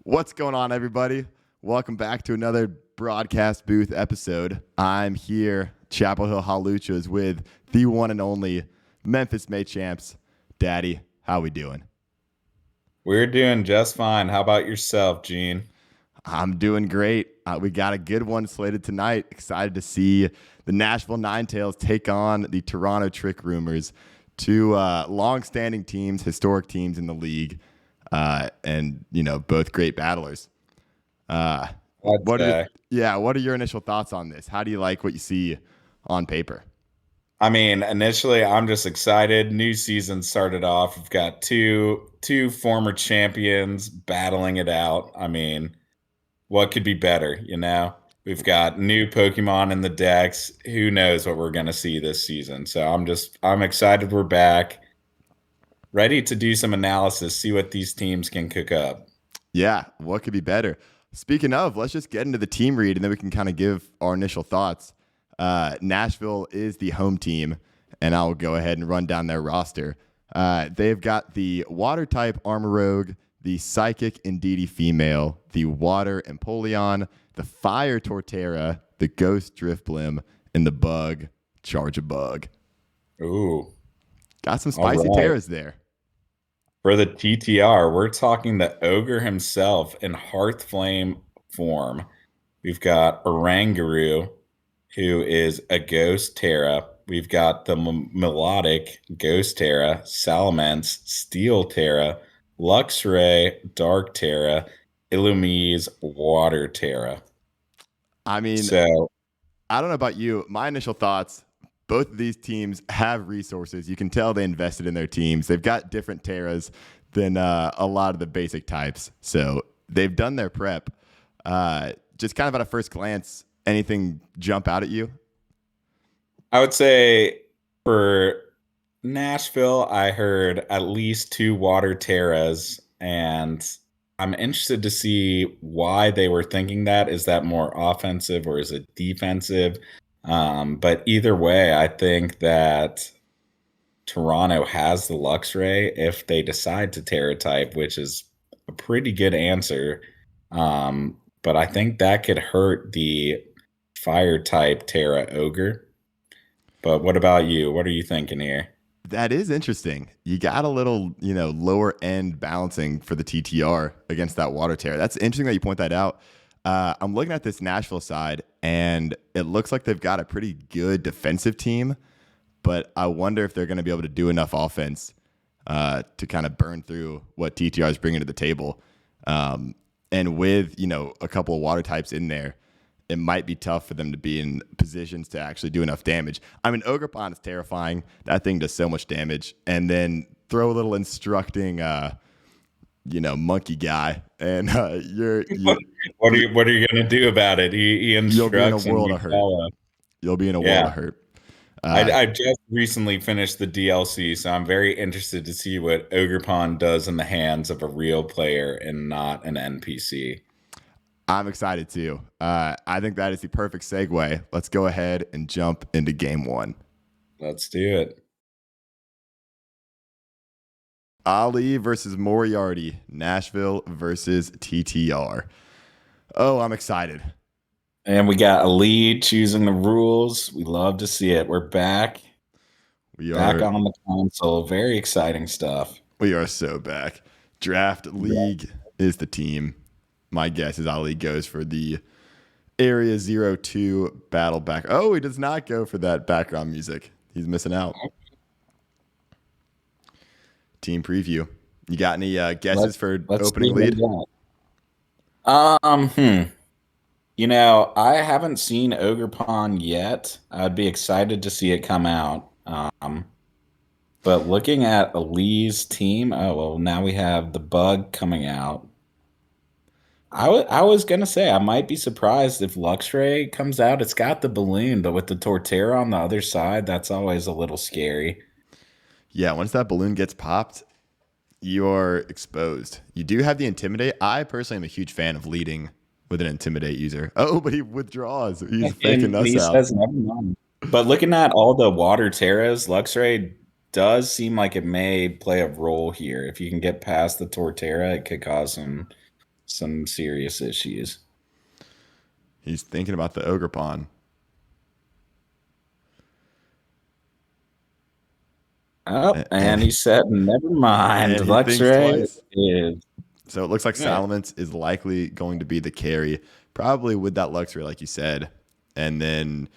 What's going on, everybody? Welcome back to another broadcast booth episode. I'm here, Chapel Hill Haluchas, with the one and only Memphis May Champs. Daddy, how we doing? We're doing just fine. How about yourself, Gene? I'm doing great. We got a good one slated tonight. Excited to see the Nashville Ninetales take on the Toronto Trick Roomers, two long-standing teams, historic teams in the league, and both great battlers. I'd What are say. what are your initial thoughts on this? How do you like what you see on paper? I mean, initially, I'm just excited. New season started off. We've got two former champions battling it out. I mean, what could be better, you know? We've got new Pokemon in the decks. Who knows what we're gonna see this season? So I'm excited we're back, ready to do some analysis, see what these teams can cook up. Yeah, what could be better? Speaking of, let's just get into the team read and then we can kind of give our initial thoughts. Nashville is the home team, and I'll go ahead and run down their roster. They've got the water type Armor Rogue, the Psychic Indeedee female, the Water Empoleon, the Fire Torterra, the Ghost Driftblim, and the Bug Charge-a-Bug. Ooh, Got some all spicy right. Terras there. For the TTR, we're talking the ogre himself in Hearthflame form. We've got Oranguru, who is a Ghost Terra. We've got the Melodic Ghost Terra, Salamence, Steel Terra, Luxray, Dark Terra, Illumise, Water Terra. I mean, So I don't know about you. My initial thoughts, both of these teams have resources. You can tell they invested in their teams. They've got different Terras than a lot of the basic types. So they've done their prep. Just kind of at a first glance, anything jump out at you? I would say for Nashville, I heard at least two Water Terras, and I'm interested to see why they were thinking that. Is that more offensive or is it defensive? But either way, I think that Toronto has the Luxray if they decide to Terra type, which is a pretty good answer. But I think that could hurt the Fire type Terra Ogre. But what about you? What are you thinking here? That is interesting. You got a little, lower end balancing for the TTR against that water tear. That's interesting that you point that out. I'm looking at this Nashville side, and it looks like they've got a pretty good defensive team, but I wonder if they're going to be able to do enough offense to kind of burn through what TTR is bringing to the table. And with, a couple of water types in there, it might be tough for them to be in positions to actually do enough damage. I mean, Ogerpon is terrifying. That thing does so much damage. And then throw a little instructing, monkey guy, and What are you gonna do about it? He you'll be in a instructs and world you of hurt. follow. You'll be in a world Yeah. of hurt. I just recently finished the DLC, so I'm very interested to see what Ogerpon does in the hands of a real player and not an NPC. I'm excited too. I think that is the perfect segue. Let's go ahead and jump into game one. Let's do it. Ali versus Moriarty, Nashville versus TTR. Oh, I'm excited. And we got a lead choosing the rules. We love to see it. We're back. We Back are on the console. Very exciting stuff. we are so back. Draft League is the team. My guess is Ali goes for the Area 02 battle back. Oh, he does not go for that background music. He's missing out. Team preview. You got any guesses for Let's see opening what lead? we got. I haven't seen Ogerpon yet. I'd be excited to see it come out. But looking at Lee's team, oh well, now we have the bug coming out. I was gonna say I might be surprised if Luxray comes out. It's got the balloon, but with the Torterra on the other side, that's always a little scary. Yeah, once that balloon gets popped, you are exposed. You do have the Intimidate. I personally am a huge fan of leading with an Intimidate user. Oh, but he withdraws. He's faking And us he out. says never mind. But looking at all the water Terras, Luxray does seem like it may play a role here. If you can get past the Torterra, it could cause some serious issues. He's thinking about the ogre pawn. Oh, and he said, never mind. And he thinks Luxray twice. is. So it looks like Yeah. Salamence is likely going to be the carry, probably with that Luxray, like you said. And then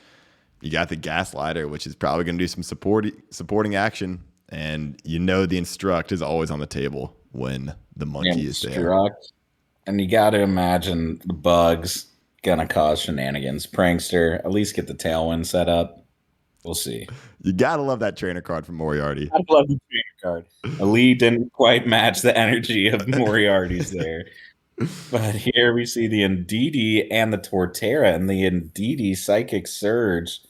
you got the Gaslighter, which is probably going to do some supporting action. And you know the Instruct is always on the table when the monkey is there. Instruct. And you got to imagine the bugs gonna cause shenanigans. Prankster, at least get the Tailwind set up. We'll see. You got to love that trainer card from Moriarty. I love the trainer card. Elite didn't quite match the energy of Moriarty's there. But here we see the Indeedee and the Torterra, and the Indeedee Psychic Surge.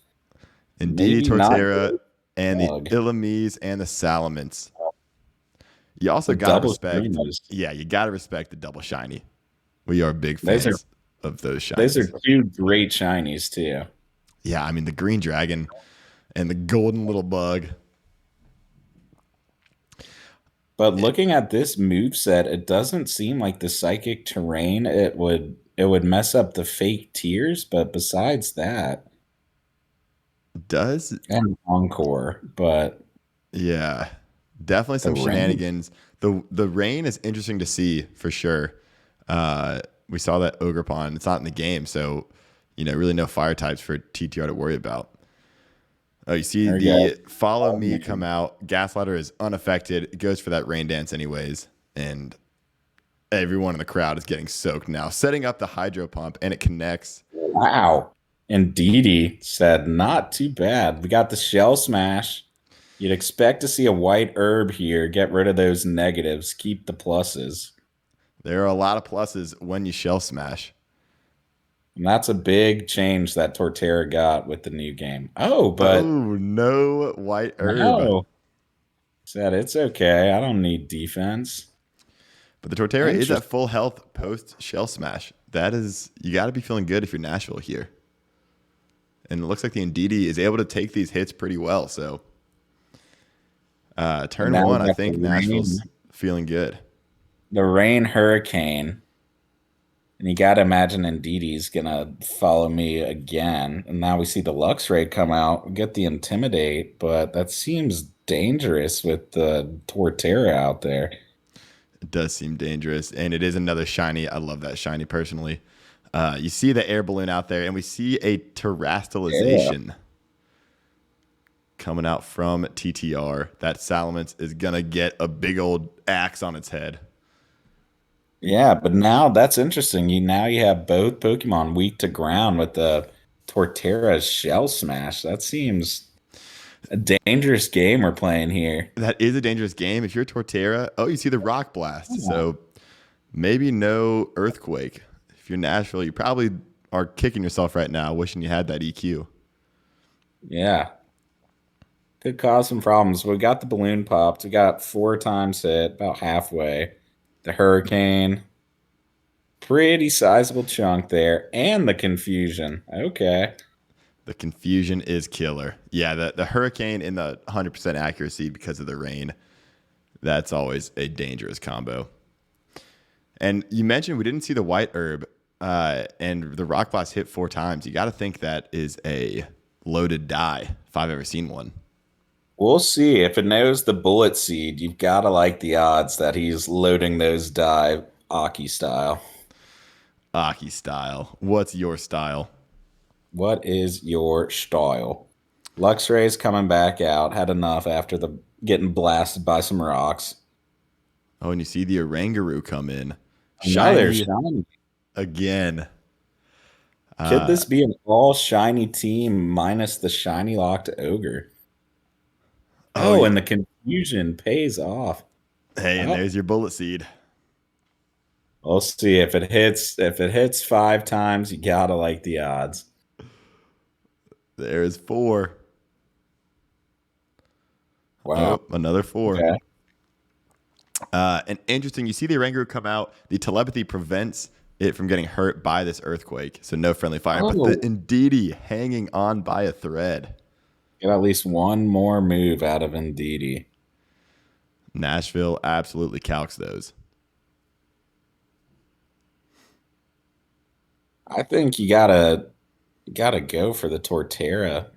Indeedee, Torterra, not and the bug. Illumise and the Salamence. You also The got to double respect. shinies. Yeah, you got to respect the double shiny. We are big Those fans of those shinies. Those are two great shinies, too. Yeah, I mean, the green dragon and the golden little bug. But looking at this moveset, it doesn't seem like the Psychic Terrain, it would mess up the fake tears, but besides that, Does and Encore, but yeah, definitely some the rain. shenanigans. The rain is interesting to see for sure. We saw that ogre pawn. It's not in the game, so really no fire types for TTR to worry about. Oh, you see There we the follow me come out. Gaslighter is unaffected. It goes for that rain dance anyways, and everyone in the crowd is getting soaked now. Setting up the hydro pump, and it connects. Wow. And Didi said, not too bad. We got the Shell Smash. You'd expect to see a white herb here. Get rid of those negatives. Keep the pluses. There are a lot of pluses when you shell smash. And that's a big change that Torterra got with the new game. Oh, but no white herb. no. Said it's okay. I don't need defense. But the Torterra is at full health post shell smash. That is, you got to be feeling good if you're Nashville here. And it looks like the Indeedee is able to take these hits pretty well. So turn one, I think Nashville's feeling good. The Rain Hurricane. And you got to imagine Indeedee's going to follow me again. And now we see the Luxray come out. We get the Intimidate, but that seems dangerous with the Torterra out there. It does seem dangerous. And it is another shiny. I love that shiny personally. You see the air balloon out there, and we see a terrastalization coming out from TTR. That Salamence is going to get a big old axe on its head. Yeah, but now that's interesting. You have both Pokemon weak to ground with the Torterra Shell Smash. That seems a dangerous game we're playing here. That is a dangerous game. If you're Torterra, you see the Rock Blast. Yeah. So maybe no Earthquake. If you're Nashville, you probably are kicking yourself right now, wishing you had that EQ. Yeah. Could cause some problems. We got the balloon popped. We got 4 times hit, about halfway. The Hurricane. Pretty sizable chunk there. And the Confusion. Okay. The Confusion is killer. Yeah, the Hurricane in the 100% accuracy because of the rain. That's always a dangerous combo. And you mentioned we didn't see the white herb, and the Rock Blast hit 4 times. You got to think that is a loaded die, if I've ever seen one. We'll see. If it knows the Bullet Seed, you've got to like the odds that he's loading those die Aki style. Aki style. What's your style? What is your style? Luxray's coming back out. Had enough after the getting blasted by some rocks. Oh, and you see the Oranguru come in. Shiny again. Could this be an all shiny team minus the shiny locked ogre? Oh, and the Confusion pays off. Hey, and there's your Bullet Seed. We'll see if it hits. If it hits 5 times, you gotta like the odds. There's 4. Wow, another 4. Okay. And interesting, you see the Oranguru come out. The telepathy prevents it from getting hurt by this earthquake, so no friendly fire. But the Indeedee hanging on by a thread. Get at least one more move out of Indeedee. Nashville absolutely calcs those. I think you gotta go for the Torterra.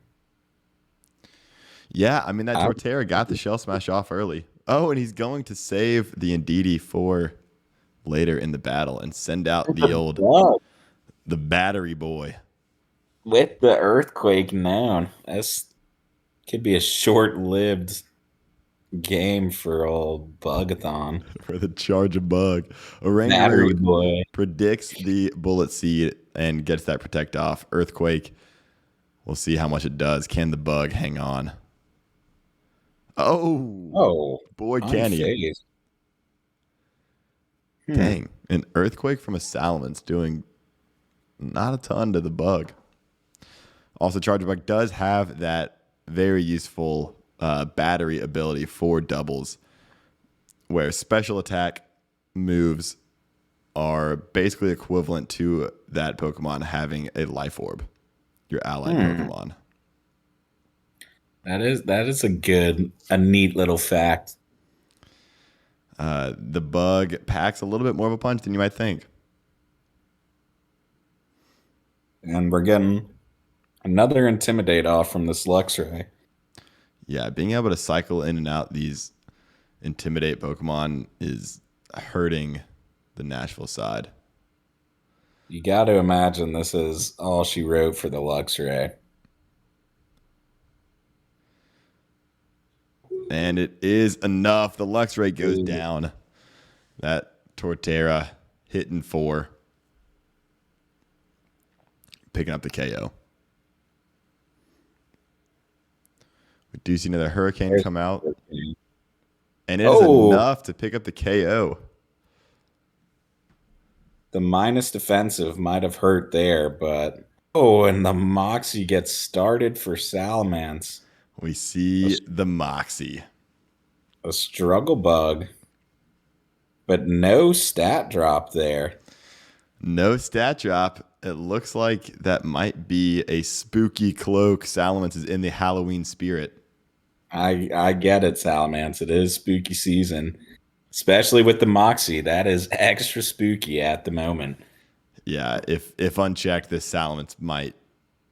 Yeah, I mean that I, Torterra got the Shell Smash off early. Oh, and he's going to save the Indeedee for later in the battle and send out the the old bug the battery boy with the earthquake known. This could be a short-lived game for old Bugathon. for the charge of bug. Orangaroo Battery boy. predicts the bullet seed and gets that protect off. Earthquake. We'll see how much it does. Can the bug hang on? Oh, Oh, boy, can he. unfazed. Dang. An earthquake from a Salamence doing not a ton to the bug. Also, Charger Bug does have that very useful battery ability for doubles, where special attack moves are basically equivalent to that Pokemon having a life orb, your allied Pokemon. That is a neat little fact. The bug packs a little bit more of a punch than you might think. And we're getting another Intimidate off from this Luxray. Yeah, being able to cycle in and out these Intimidate Pokemon is hurting the Nashville side. You got to imagine this is all she wrote for the Luxray. And it is enough. The Luxray goes down. That Torterra hitting 4. Picking up the KO. We do see another Hurricane come out. And it is enough to pick up the KO. The minus defensive might have hurt there, but and the Moxie gets started for Salamence. We see the Moxie. A struggle bug, but no stat drop there. No stat drop. It looks like that might be a spooky cloak. Salamence is in the Halloween spirit. I get it, Salamence. It is spooky season, especially with the Moxie. That is extra spooky at the moment. Yeah, if unchecked, this Salamence might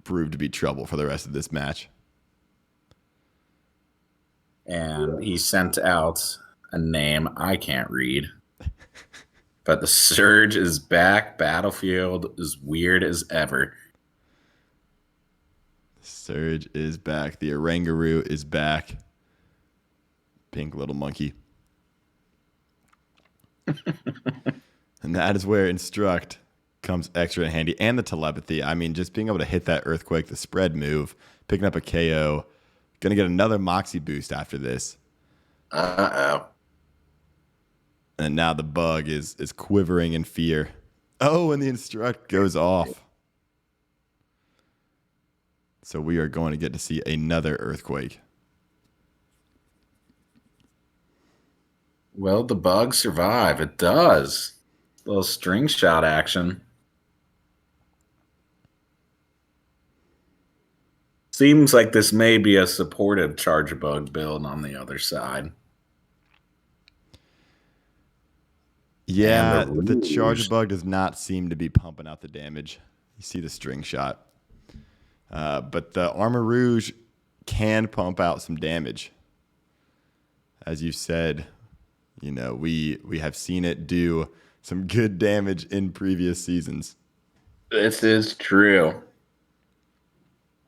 prove to be trouble for the rest of this match. And he sent out a name I can't read. But the Surge is back. Battlefield is weird as ever. Surge is back. The Orangaroo is back. Pink little monkey. And that is where Instruct comes extra in handy. And the telepathy. I mean, just being able to hit that Earthquake, the spread move, picking up a KO. Going to get another Moxie boost after this. Uh-oh. And now the bug is quivering in fear. Oh, and the Instruct goes off. So we are going to get to see another Earthquake. Will the bug survive? It does. A little string shot action. Seems like this may be a supportive Charger Bug build on the other side. Yeah, the Charger Bug does not seem to be pumping out the damage. You see the string shot. But the Armor Rouge can pump out some damage. As you said, you know, we have seen it do some good damage in previous seasons. This is true.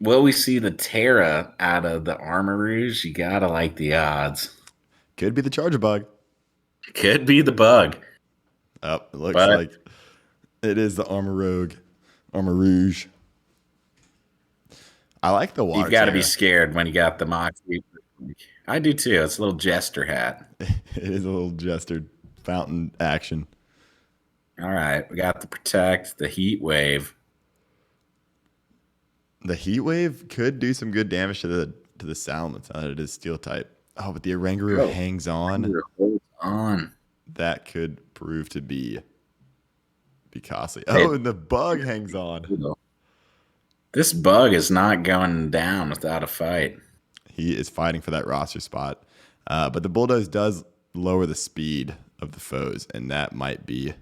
Will we see the Terra out of the Armor Rouge? You gotta like the odds. Could be the Charger Bug. Could be the bug. Oh, it looks like it is the Armor Rouge. I like the water. You've got to be scared when you got the Moxie. I do too. It's a little jester hat. It is a little jester fountain action. All right, we got the Protect, the Heat Wave. The Heat Wave could do some good damage to the Salamence now that it is Steel type. Oh, but the Orangaroo hangs on. Holds on. That could prove to be costly. Oh, and the bug hangs on. This bug is not going down without a fight. He is fighting for that roster spot. But the Bulldoze does lower the speed of the foes, and that might be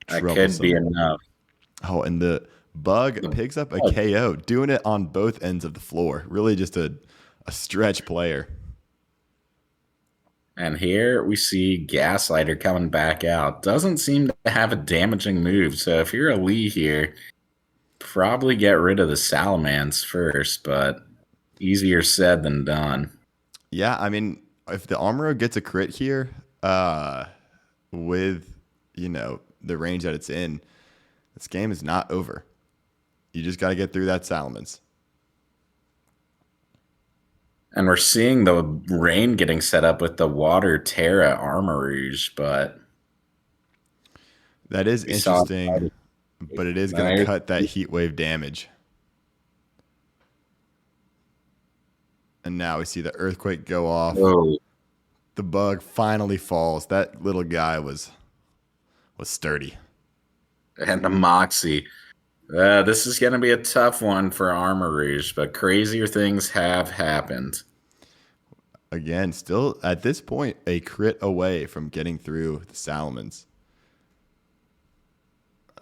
troublesome. That could be enough. Oh, and the bug The picks up a bug. KO, doing it on both ends of the floor. Really just a stretch player. And here we see Gaslighter coming back out. Doesn't seem to have a damaging move. So if you're a Lee here, probably get rid of the Salamans first, but easier said than done. Yeah, I mean, if the Armoro gets a crit here, with the range that it's in, this game is not over. You just got to get through that Salamence. And we're seeing the rain getting set up with the Water Terra Armourouge, but That is we saw interesting, but it is going to there. cut that heat wave damage. And now we see the earthquake go off. Whoa. The bug finally falls. That little guy was sturdy. And the Moxie. This is going to be a tough one for Armourouge, but crazier things have happened. Again, still at this point, a crit away from getting through the Salamence.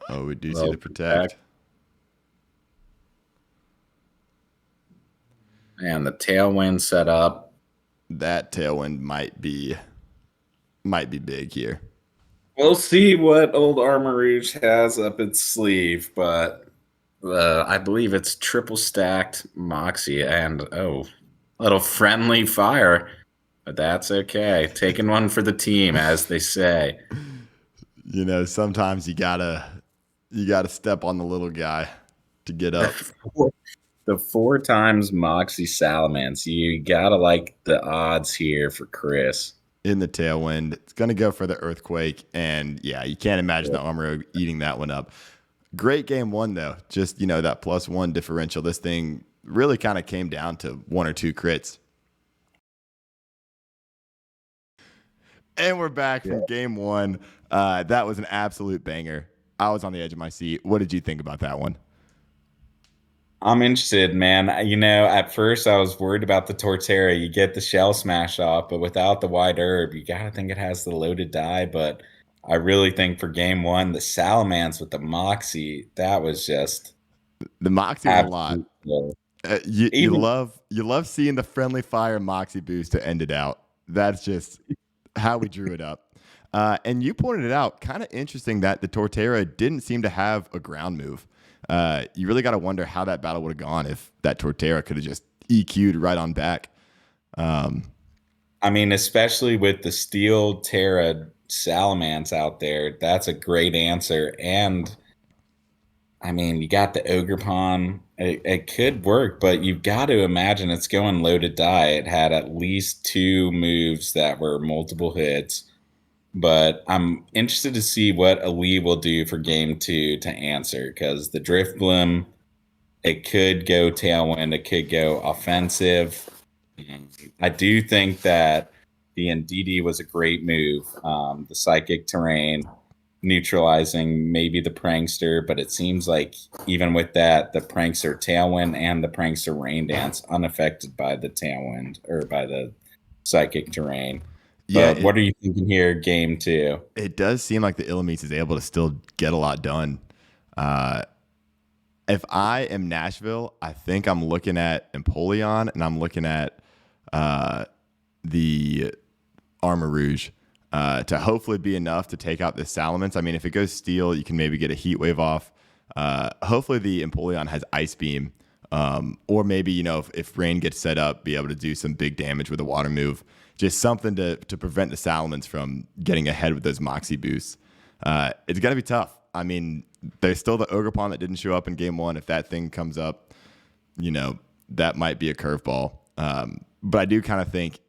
Oh, we do see the protect. And the Tailwind set up. That Tailwind might be big here. We'll see what old Armourouge has up its sleeve, but I believe it's triple stacked Moxie and little friendly fire. But that's okay. Taking one for the team, as they say. Sometimes you gotta step on the little guy to get up. The 4 times Moxie Salamence. You gotta like the odds here for Chris. In the Tailwind, it's gonna go for the earthquake, and yeah, you can't imagine the Armoro eating that one up. Great game one though. Just that +1 differential. This thing really kind of came down to 1 or 2 crits. And we're back from game one. That was an absolute banger. I was on the edge of my seat. What did you think about that one? I'm interested, man. At first I was worried about the Torterra. You get the shell smash off, but without the wide herb, you gotta think it has the loaded die. But I really think for game one, the Salamance with the Moxie, that was just the Moxie was a lot. You love seeing the friendly fire Moxie boost to end it out. That's just how we drew it up. And you pointed it out, kind of interesting that the Torterra didn't seem to have a ground move. You really got to wonder how that battle would have gone if that Torterra could have just EQ'd right on back. Especially with the Steel Terra Salamance out there, that's a great answer. And you got the Ogerpon. It could work, but you've got to imagine it's going loaded die. It had at least 2 moves that were multiple hits. But I'm interested to see what Ali will do for game 2 to answer, because the Drift Bloom, it could go Tailwind, it could go offensive. I do think that the NDD was a great move. The Psychic Terrain, neutralizing maybe the Prankster, but it seems like even with that, the Prankster Tailwind and the Prankster Rain Dance unaffected by the Tailwind or by the Psychic Terrain. Yeah, what are you thinking here, game 2? It does seem like the Illumise is able to still get a lot done. If I am Nashville, I think I'm looking at Empoleon and I'm looking at the Armourouge to hopefully be enough to take out the Salamence. If it goes Steel, you can maybe get a Heat Wave off. Hopefully the Empoleon has Ice Beam. Or maybe, if Rain gets set up, be able to do some big damage with a water move. Just something to prevent the Salamence from getting ahead with those Moxie boosts. It's going to be tough. There's still the Ogerpon that didn't show up in game 1. If that thing comes up, that might be a curveball. But I do kind of think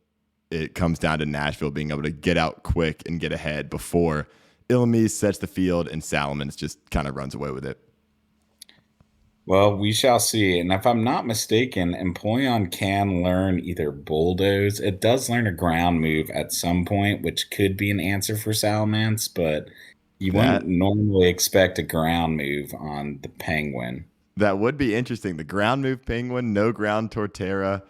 it comes down to Nashville being able to get out quick and get ahead before Illumise sets the field and Salamence just kind of runs away with it. Well, we shall see. And if I'm not mistaken, Empoleon can learn either Bulldoze. It does learn a ground move at some point, which could be an answer for Salamence, but you wouldn't normally expect a ground move on the Penguin. That would be interesting. The ground move Penguin, no ground Torterra,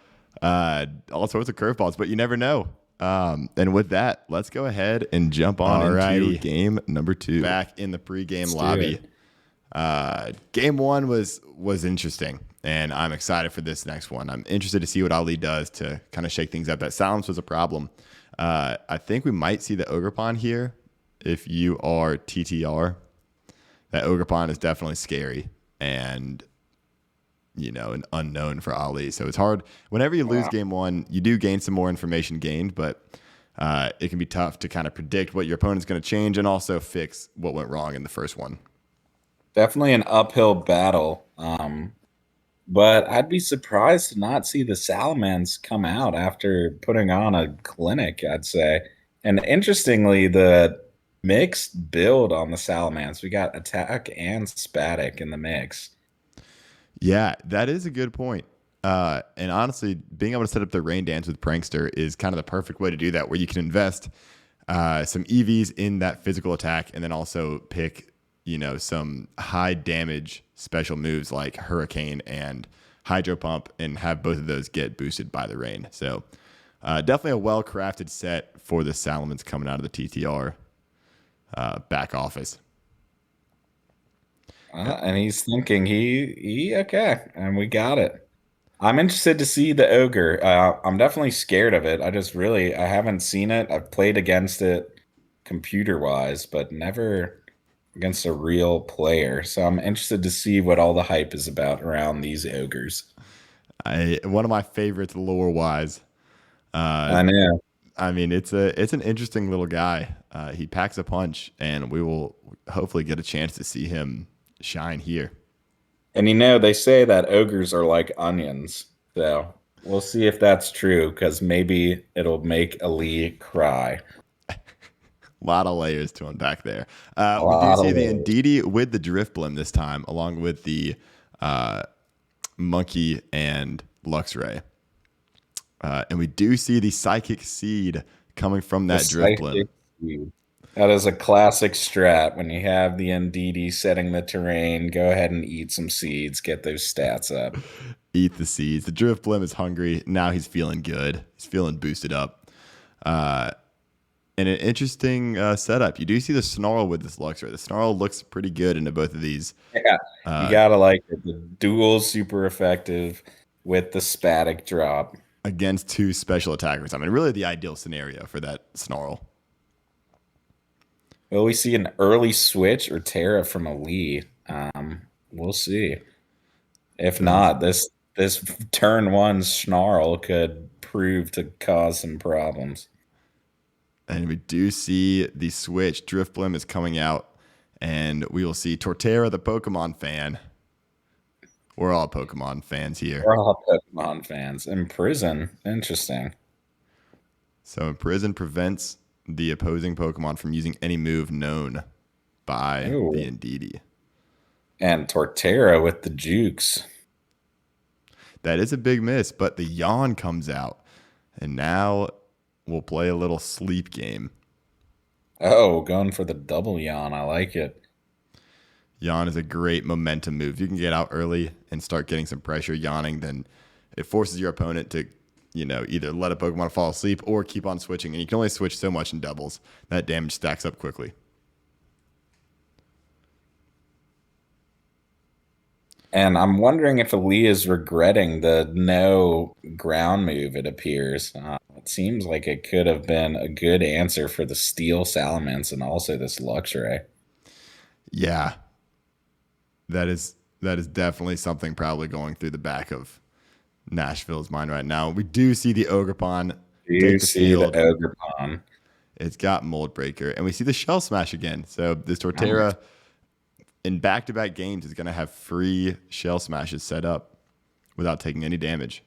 all sorts of curveballs, but you never know. And with that, let's go ahead and jump on into game number 2. Back in the pregame lobby. Game one was interesting, and I'm excited for this next one. I'm interested to see what Ali does to kind of shake things up. That silence was a problem. I think we might see the Ogerpon here if you are TTR. That Ogerpon is definitely scary and an unknown for Ali. So it's hard. Whenever you lose Yeah. game one, you do gain some more information gained, but it can be tough to kind of predict what your opponent's going to change and also fix what went wrong in the first one. Definitely an uphill battle. But I'd be surprised to not see the Salamans come out after putting on a clinic, I'd say. And interestingly, the mixed build on the Salamans, we got attack and spatic in the mix. Yeah, that is a good point. And honestly, being able to set up the rain dance with Prankster is kind of the perfect way to do that, where you can invest some EVs in that physical attack and then also pick, some high damage special moves like Hurricane and Hydro Pump and have both of those get boosted by the rain. So definitely a well-crafted set for the Salamans coming out of the TTR back office. And he's thinking he okay, and we got it. I'm interested to see the ogre. I'm definitely scared of it. I haven't seen it. I've played against it computer wise, but never against a real player. So I'm interested to see what all the hype is about around these ogres. One of my favorites lore wise. I know. I mean, it's an interesting little guy. He packs a punch, and we will hopefully get a chance to see him shine here. And they say that ogres are like onions. So we'll see if that's true, because maybe it'll make Ali cry. A lot of layers to unpack there. A We do lot see of the layers. Indeedee with the Drift Blim this time, along with the uh, Monkey and Luxray. And we do see the Psychic Seed coming from The that Drift Blim. psychic seed. That is a classic strat. When you have the NDD setting the terrain, go ahead and eat some seeds, get those stats up. Eat the seeds. The Drift Blim is hungry. Now he's feeling good. He's feeling boosted up. And an interesting setup. You do see the Snarl with this Luxray. The Snarl looks pretty good into both of these. Yeah, you Uh, gotta like it. The dual super effective with the spatic drop. against two special attackers. I mean, really the ideal scenario for that Snarl. Will we see an early switch or Terra from a Lee? We'll see. If Those, not, this turn one snarl could prove to cause some problems. and we do see the switch. Drift Blim is coming out, and we will see Torterra, the Pokemon fan. We're all Pokemon fans here. We're all Pokemon fans. Imprison. Interesting. So Imprison prevents the opposing Pokemon from using any move known by Ooh. the Indeedee. And Torterra with the jukes. That is a big miss, but the Yawn comes out. And now we'll play a little sleep game. Oh, going for the double yawn. I like it. Yawn is a great momentum move. You can get out early and start getting some pressure yawning, then it forces your opponent to, either let a Pokemon fall asleep or keep on switching. And you can only switch so much in doubles. That damage stacks up quickly. And I'm wondering if Ali is regretting the no ground move, it appears. It seems like it could have been a good answer for the Steel Salamence and also this Luxray. Yeah. That is definitely something probably going through the back of Nashville's mind right now. We do see the Ogerpon Do you take the see the field. Ogerpon? It's got Mold Breaker, and we see the Shell Smash again. So this Oh, Torterra in back-to-back games is going to have free Shell Smashes set up without taking any damage.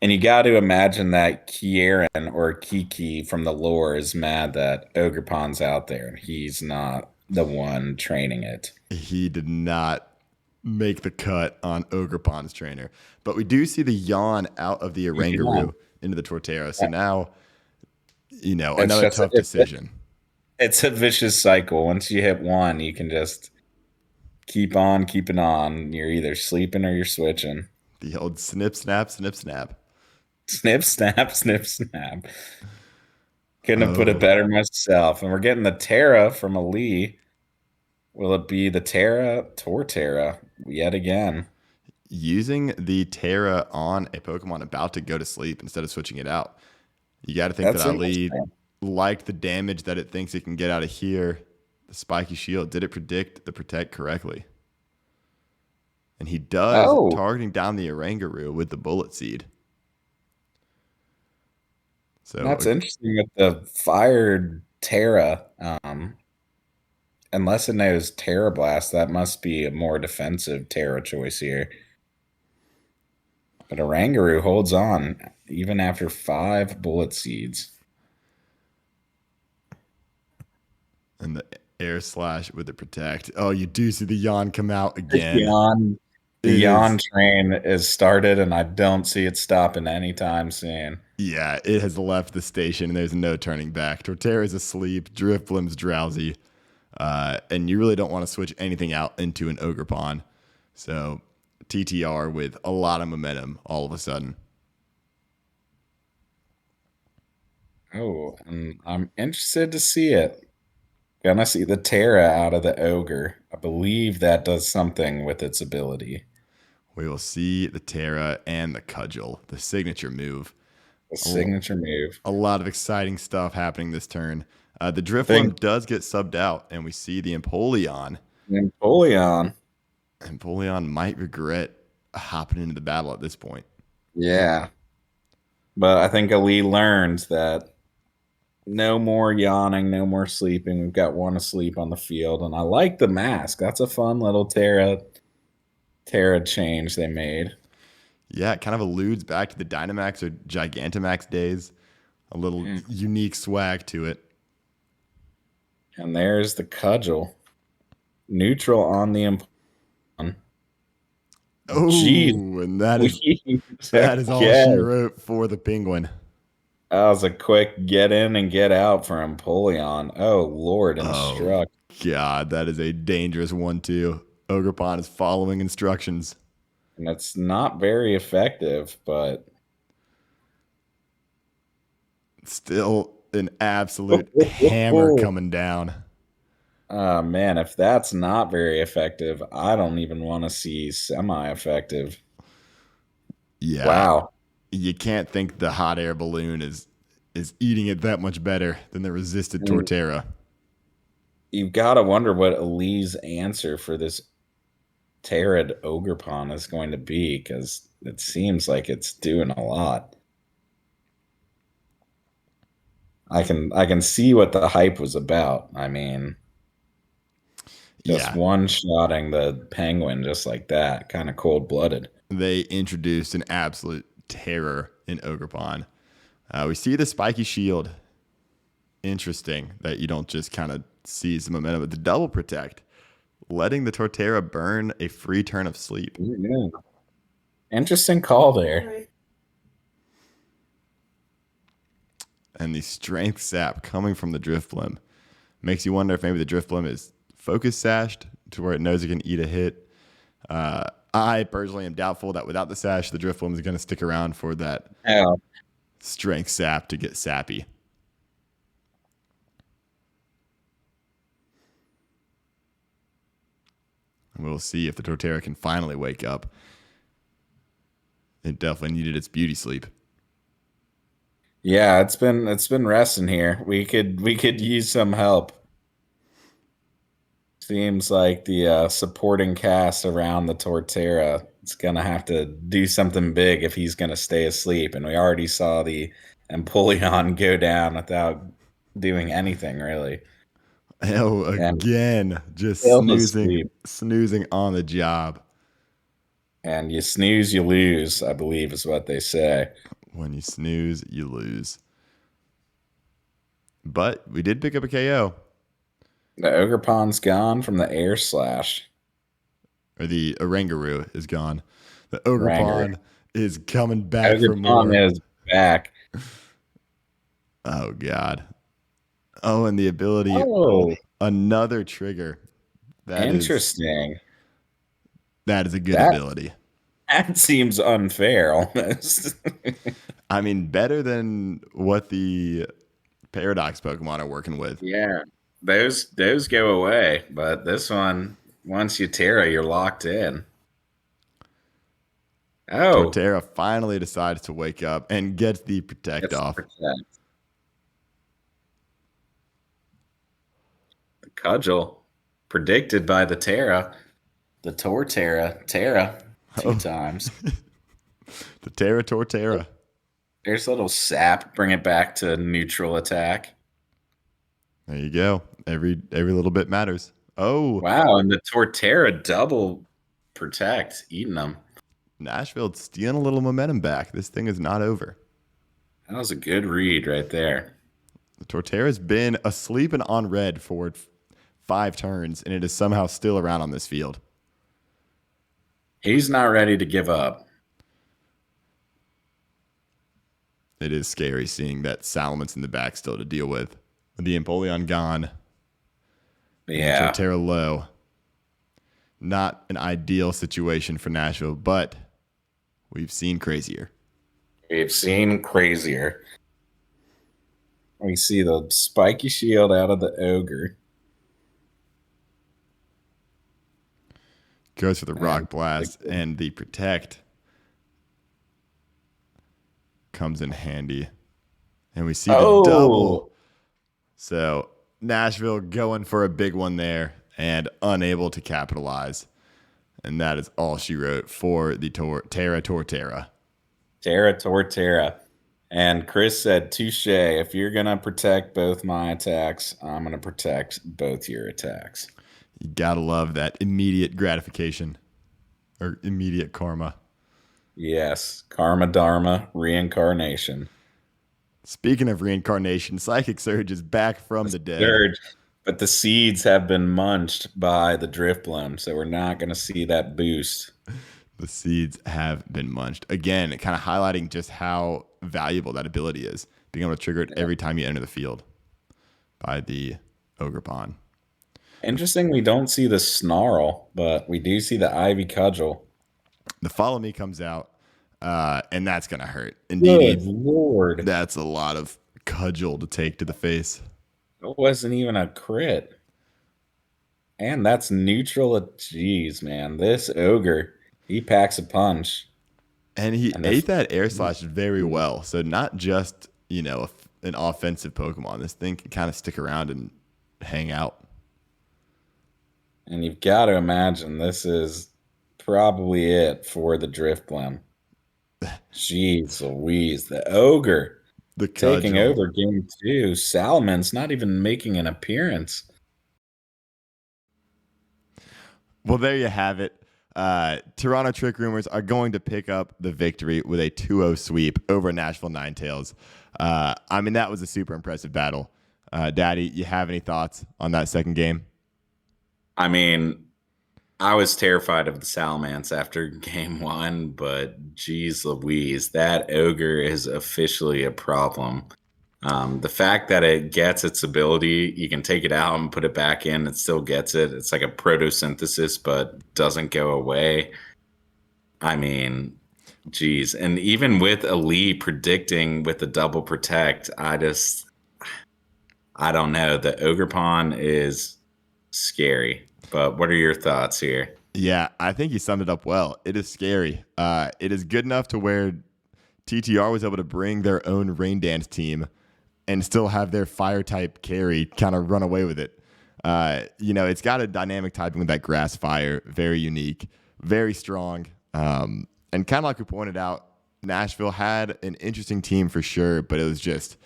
and you got to imagine that Kieran or Kiki from the lore is mad that Ogerpon's out there and he's not the one training it. He did not make the cut on Ogerpon's trainer. But we do see the Yawn out of the Oranguru into the Torterra. So now, another tough decision. It's a vicious cycle. Once you hit one, you can just keep on keeping on. You're either sleeping or you're switching. The old snip, snap, snip, snap. Snip, snap, snip, snap. Couldn't have put Oh. it better myself. And we're getting the Terra from Ali. Will it be the Torterra yet again? Using the Terra on a Pokemon about to go to sleep instead of switching it out. You got to think that That's Ali interesting. liked the damage that it thinks it can get out of here. The spiky shield. Did it predict the protect correctly? And he does, Oh, targeting down the Oranguru with the bullet seed. So that's interesting with the fired Terra. Unless it knows Terra Blast, that must be a more defensive Terra choice here. But Oranguru holds on even after 5 bullet seeds. and the air slash with the protect. Oh, you do see the yawn come out The again. yawn, the It yawn is, train is started, and I don't see it stopping anytime soon. yeah, it has left the station and there's no turning back. Torterra's asleep, Drifblim's drowsy, and you really don't want to switch anything out into an Ogerpon. So TTR with a lot of momentum all of a sudden. Oh, and I'm interested to see it. Gonna see the Terra out of the Ogre. I believe that does something with its ability. We will see the Terra and the Cudgel, the signature move. The A, l- signature move. a lot of exciting stuff happening this turn. The I think Drifblim does get subbed out, and we see the Empoleon. Empoleon. Empoleon might regret hopping into the battle at this point. Yeah. But I think Ali learned that no more yawning, no more sleeping. We've got one asleep on the field. And I like the mask. That's a fun little Terra change they made. Yeah, it kind of alludes back to the Dynamax or Gigantamax days. A little Yeah. unique swag to it. And there's the cudgel. Neutral on the Empoleon. Jeez. Oh, and that is Please. that is all she Okay. wrote for the Penguin. That was a quick get in and get out for Empoleon. Oh, Lord, Oh instruct. God, that is a dangerous one too. Ogerpon is following instructions. And it's not very effective, but Still an absolute hammer coming down. Man, if that's not very effective, I don't even want to see semi-effective. Yeah, Wow. you can't think the hot air balloon is eating it that much better than the resisted And Torterra. you've got to wonder what Eli's answer for this Terrid Ogerpon is going to be, because it seems like it's doing a lot. I can see what the hype was about. I mean, just Yeah, one-shotting the penguin just like that, kind of cold-blooded. they introduced an absolute terror in Ogerpon. We see the spiky shield. Interesting that you don't just kind of seize the momentum, but the double protect, letting the Torterra burn a free turn of sleep. Yeah. Interesting call there. And the strength sap coming from the Drifblim makes you wonder if maybe the Drifblim is focus sashed to where it knows it can eat a hit. I personally am doubtful that without the sash, the Drifblim is going to stick around for that Yeah. strength sap to get sappy. And we'll see if the Torterra can finally wake up. It definitely needed its beauty sleep. Yeah, it's been resting here. We could use some help. Seems like the supporting cast around the Torterra is gonna have to do something big if he's gonna stay asleep. And we already saw the Empoleon go down without doing anything really. Oh, And again, just still snoozing, asleep. snoozing on the job. And you snooze, you lose, I believe is what they say. When you snooze, you lose. But we did pick up a KO, The Ogerpon's gone from the air slash. or the Oranguru is gone. The Ranger. Ogerpon is coming back for Ogerpon more. is back. Oh, God. Oh, and the ability, Oh, another trigger. That is interesting. that is a good That ability. that seems unfair almost. I mean, better than what the Paradox Pokemon are working with. Yeah. those go away, but this one, once you Terra, you're locked in. Oh, Torterra finally decides to wake up and gets the protect gets the off. protect. The cudgel predicted by the Terra. The Terra two Oh, times. the Terra Torterra. There's a little sap. Bring it back to neutral attack. There you go. Every little bit matters. Oh, Wow, and the Torterra double protect, eating them. Nashville stealing a little momentum back. This thing is not over. That was a good read right there. The Torterra's been asleep and on red for 5 turns, and it is somehow still around on this field. He's not ready to give up. It is scary seeing that Salamon's in the back still to deal with. The Empoleon gone. Yeah. Torterra low. Not an ideal situation for Nashville, but we've seen crazier. We've seen crazier. We see the spiky shield out of the ogre. Goes for the rock blast, and the protect comes in handy. And we see the double. So Nashville going for a big one there and unable to capitalize. And that is all she wrote for the Terra Torterra. Terra Torterra. And Chris said, touche, if you're going to protect both my attacks, I'm going to protect both your attacks. You gotta love that immediate gratification or immediate karma. Yes. Karma Dharma reincarnation. Speaking of reincarnation, Psychic Surge is back from the dead. Surge, but the seeds have been munched by the Driftbloom, so we're not going to see that boost. The seeds have been munched. Again, kind of highlighting just how valuable that ability is. Being able to trigger it every time you enter the field by the Ogre Pawn. Interesting, we don't see the Snarl, but we do see the Ivy Cudgel. The Follow Me comes out, and that's going to hurt. Indeed. Good Lord. That's a lot of cudgel to take to the face. It wasn't even a crit. And that's neutral. Jeez, man. This Ogre, he packs a punch. And he ate that air slash very well. So not just, an offensive Pokemon. This thing can kind of stick around and hang out. And you've got to imagine this is probably it for the Driftbloom. Jeez Louise, the Ogre. The taking cudgel. over game 2. Salamon's not even making an appearance. Well, there you have it. Toronto Trick Roomers are going to pick up the victory with a 2-0 sweep over Nashville Ninetales. That was a super impressive battle. Daddy, you have any thoughts on that second game? I was terrified of the Salamence after game 1, but geez Louise, that Ogre is officially a problem. The fact that it gets its ability, you can take it out and put it back in, it still gets it. It's like a protosynthesis, but doesn't go away. Geez. And even with Ali predicting with the double protect, I don't know. The Ogre Pawn is scary. But what are your thoughts here? Yeah, I think you summed it up well. It is scary. It is good enough to where TTR was able to bring their own Rain Dance team and still have their fire type carry kind of run away with it. It's got a dynamic typing with that grass fire, very unique, very strong. And kind of like we pointed out, Nashville had an interesting team for sure, but it was just,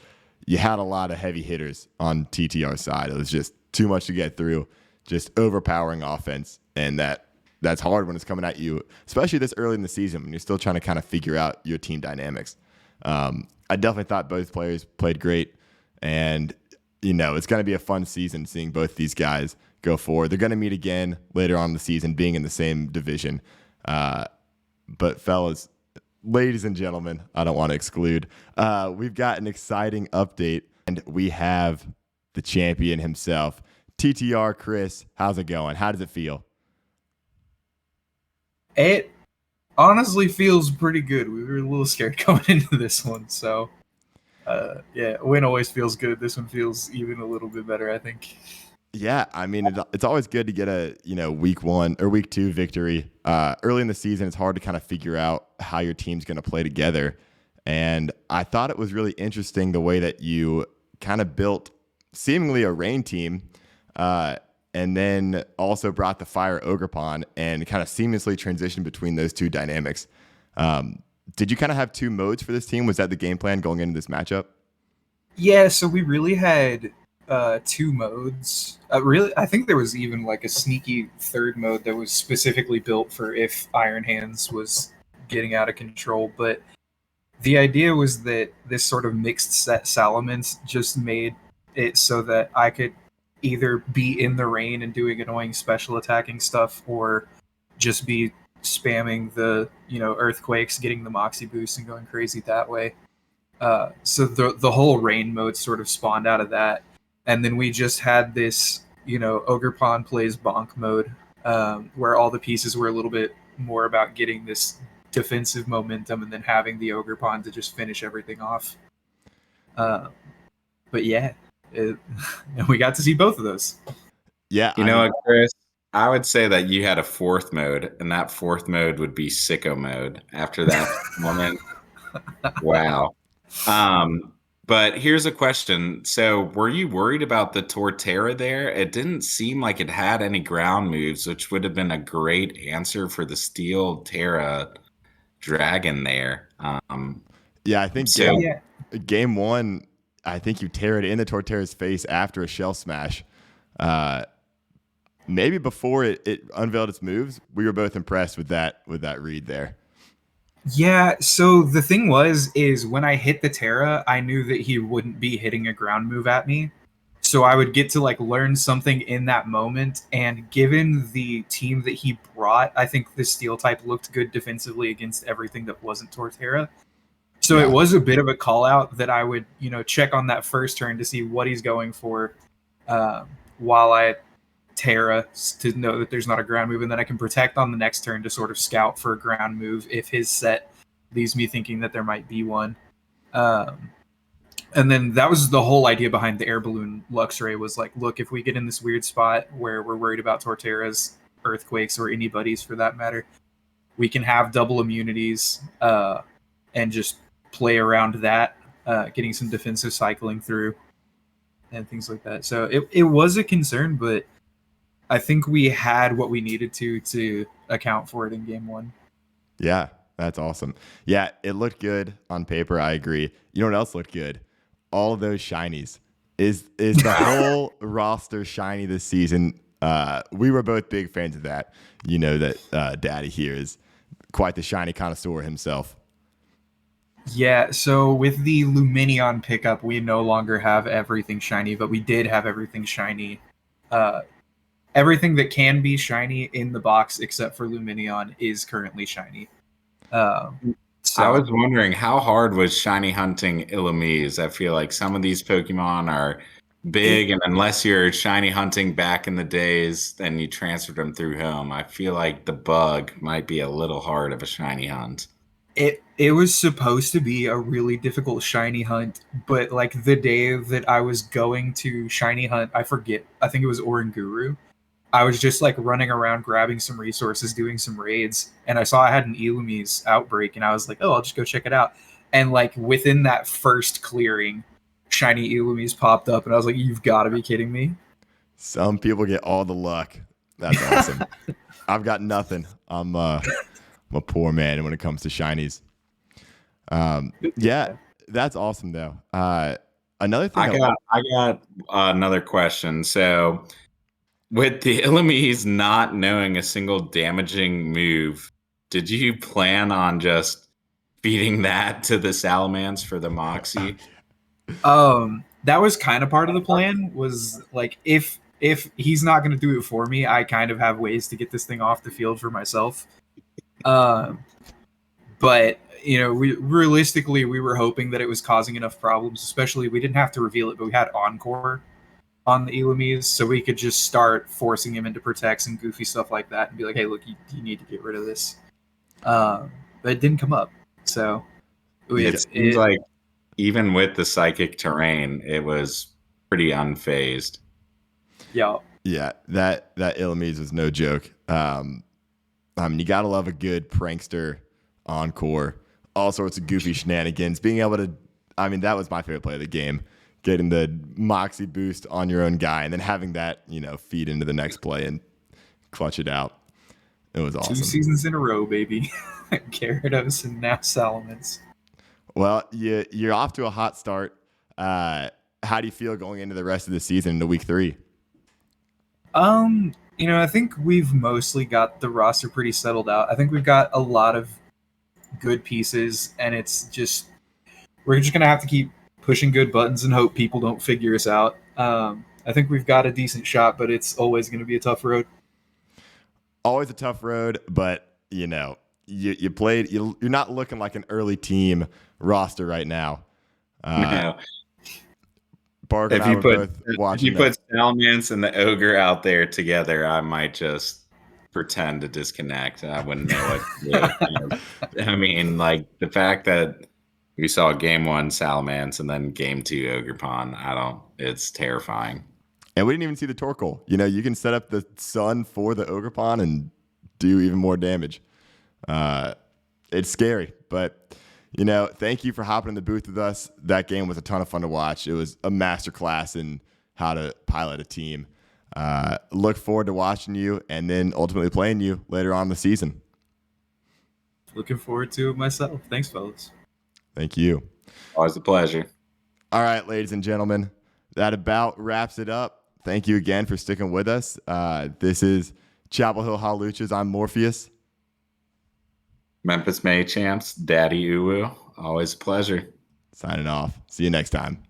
you had a lot of heavy hitters on TTR's side. It was just too much to get through, just overpowering offense. And that's hard when it's coming at you, especially this early in the season when you're still trying to kind of figure out your team dynamics. I definitely thought both players played great. And, it's going to be a fun season seeing both these guys go forward. They're going to meet again later on in the season, being in the same division. But fellas, ladies and gentlemen, I don't want to exclude. We've got an exciting update, and we have the champion himself. TTR Chris, how's it going? How does it feel? It honestly feels pretty good. We were a little scared coming into this one, so a win always feels good. This one feels even a little bit better, I think. Yeah, I mean, it's always good to get a week 1 or week 2 victory. Early in the season, it's hard to kind of figure out how your team's going to play together. And I thought it was really interesting the way that you kind of built seemingly a rain team, and then also brought the fire Ogerpon and kind of seamlessly transitioned between those two dynamics. Did you kind of have two modes for this team? Was that the game plan going into this matchup? Yeah, so we really had two modes. Really, I think there was even like a sneaky third mode that was specifically built for if Iron Hands was getting out of control. But the idea was that this sort of mixed set Salamence just made it so that I could either be in the rain and doing annoying special attacking stuff, or just be spamming the earthquakes, getting the Moxie boost, and going crazy that way. So the whole rain mode sort of spawned out of that, and then we just had this Ogerpon plays bonk mode, where all the pieces were a little bit more about getting this defensive momentum and then having the Ogerpon to just finish everything off. But yeah, and we got to see both of those. Yeah, You know what, Chris? I would say that you had a fourth mode, and that fourth mode would be sicko mode after that moment. Wow. But here's a question. So were you worried about the Torterra there? It didn't seem like it had any ground moves, which would have been a great answer for the Steel Terra Dragon there. Yeah, I think So game 1, I think you tear it in the Torterra's face after a shell smash. Maybe before it unveiled its moves, we were both impressed with that read there. Yeah, so the thing is when I hit the Terra, I knew that he wouldn't be hitting a ground move at me. So I would get to like learn something in that moment. And given the team that he brought, I think the Steel type looked good defensively against everything that wasn't Torterra. So Yeah. it was a bit of a call out that I would, check on that first turn to see what he's going for, while I Terra, to know that there's not a ground move, and then I can protect on the next turn to sort of scout for a ground move if his set leaves me thinking that there might be one. And then that was the whole idea behind the air balloon Luxray, was like, look, if we get in this weird spot where we're worried about Torterra's earthquakes, or anybody's for that matter, we can have double immunities, and just play around that, getting some defensive cycling through and things like that. So it was a concern, but I think we had what we needed to account for it in game 1. Yeah, that's awesome. Yeah, it looked good on paper. I agree. You know what else looked good? All of those shinies. Is the whole roster shiny this season? We were both big fans of that. You know that Daddy here is quite the shiny connoisseur himself. Yeah, so with the Luminion pickup, we no longer have everything shiny, but we did have everything shiny. Everything that can be shiny in the box except for Luminion is currently shiny. So I was wondering, how hard was shiny hunting Illumise? I feel like some of these Pokemon are big, and unless you're shiny hunting back in the days, then you transferred them through home. I feel like the bug might be a little hard of a shiny hunt. it was supposed to be a really difficult shiny hunt, but like the day that I was going to shiny hunt, I forget, I think it was Oranguru. I was just like running around grabbing some resources, doing some raids, and I saw I had an Illumise outbreak, and I was like, oh, I'll just go check it out. And like within that first clearing, shiny Illumise popped up, and I was like, you've got to be kidding me. Some people get all the luck. That's awesome. I've got nothing. I'm a poor man when it comes to shinies. Yeah, that's awesome though. Another thing I got another question. So, with the Illumise not knowing a single damaging move, did you plan on just feeding that to the Salamence for the Moxie? That was kind of part of the plan, was like, if he's not going to do it for me, I kind of have ways to get this thing off the field for myself. But realistically, we were hoping that it was causing enough problems, especially we didn't have to reveal it, but we had Encore on the Illumise, so we could just start forcing him into protects and goofy stuff like that and be like, hey, look, you need to get rid of this. But it didn't come up. So It seems like even with the psychic terrain, it was pretty unfazed. Yeah. Yeah, that Illumise was no joke. I mean, you gotta love a good prankster encore. All sorts of goofy shenanigans. Being able to, I mean, that was my favorite play of the game. Getting the moxie boost on your own guy, and then having that, feed into the next play and clutch it out. It was 2 awesome. seasons in a row, baby. Gyarados and now Salamence. Well, you're off to a hot start. How do you feel going into the rest of the season into week 3? I think we've mostly got the roster pretty settled out. I think we've got a lot of good pieces, and we're just gonna have to keep pushing good buttons and hope people don't figure us out. I think we've got a decent shot, but it's always going to be a tough road. Always a tough road, but you played. You're not looking like an early team roster right now. No. Bark and If I you were put both watching Salamence and the Ogre out there together, I might just pretend to disconnect. I wouldn't know what to do. I mean, like the fact that we saw game 1 Salamence and then game 2 Ogerpon, it's terrifying. And we didn't even see the Torkoal. You can set up the Sun for the Ogerpon and do even more damage. It's scary, but thank you for hopping in the booth with us. That game was a ton of fun to watch. It was a masterclass in how to pilot a team. Look forward to watching you and then ultimately playing you later on in the season. Looking forward to it myself. Thanks, fellas. Thank you. Always a pleasure. All right, ladies and gentlemen, that about wraps it up. Thank you again for sticking with us. This is Chapel Hill Haluchas. I'm Morpheus. Memphis May Champs, Daddy Uwu. Always a pleasure. Signing off. See you next time.